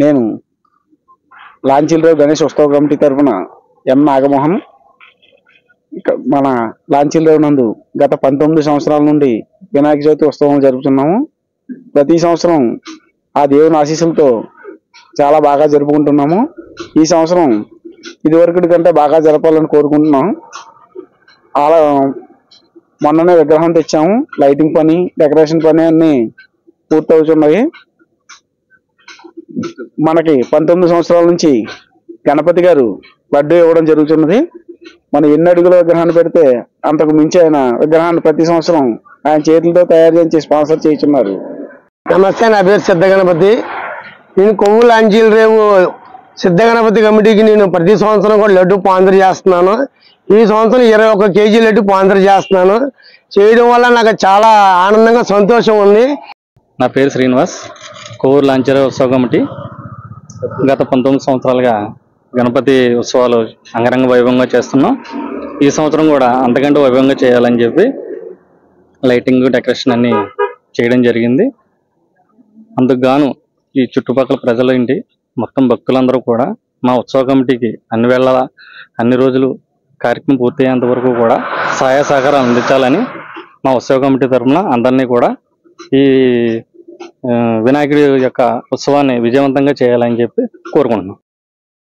నేను లాంచీలరావు గణేష్ ఉత్సవ కమిటీ తరఫున ఎం నాగమోహన్ మన లాంచీలరావు నందు గత 19 సంవత్సరాల నుండి వినాయక చవితి ఉత్సవం జరుపుతున్నాము. ప్రతి సంవత్సరం ఆ దేవుని ఆశీస్సులతో చాలా బాగా జరుపుకుంటున్నాము. ఈ సంవత్సరం ఇదివరకటి కంటే బాగా జరపాలని కోరుకుంటున్నాం. అలా మొన్ననే విగ్రహం తెచ్చాము. లైటింగ్ పని, డెకరేషన్ పని అన్ని పూర్తవుతున్నాయి. మనకి 19 సంవత్సరాల నుంచి గణపతి గారు లడ్డు ఇవ్వడం జరుగుతున్నది. మనం ఎన్ని అడుగుల విగ్రహాన్ని పెడితే అంతకు మించి ఆయన విగ్రహాన్ని ప్రతి సంవత్సరం ఆయన చేతులతో తయారు చేయించి స్పాన్సర్ చేస్తున్నారు. నమస్తే, నా పేరు సిద్ధ గణపతి. నేను కొవ్వు లాంచీలరావు సిద్ధ గణపతి కమిటీకి నేను ప్రతి సంవత్సరం కూడా లడ్డు స్పాన్సర్ చేస్తున్నాను. ఈ సంవత్సరం 21 కేజీ లడ్డు స్పాన్సర్ చేస్తున్నాను. చేయడం వల్ల నాకు చాలా ఆనందంగా సంతోషం ఉంది. నా పేరు శ్రీనివాస్, కొవ్వూరు లాంచీలరావు ఉత్సవ కమిటీ. గత 19 సంవత్సరాలుగా గణపతి ఉత్సవాలు అంగరంగ వైభవంగా చేస్తున్నాం. ఈ సంవత్సరం కూడా అంతకంటే వైభవంగా చేయాలని చెప్పి లైటింగ్, డెకరేషన్ అన్ని చేయడం జరిగింది. అందుకు గాను ఈ చుట్టుపక్కల ప్రజలేంటి మొత్తం భక్తులందరూ కూడా మా ఉత్సవ కమిటీకి అన్ని వేళ అన్ని రోజులు కార్యక్రమం పూర్తయ్యేంత వరకు కూడా సహాయ సహకారం అందించాలని మా ఉత్సవ కమిటీ తరఫున అందరినీ కూడా ఈ వినాయకుడి యొక్క ఉత్సవాన్ని విజయవంతంగా చేయాలని చెప్పి కోరుకుంటున్నాం.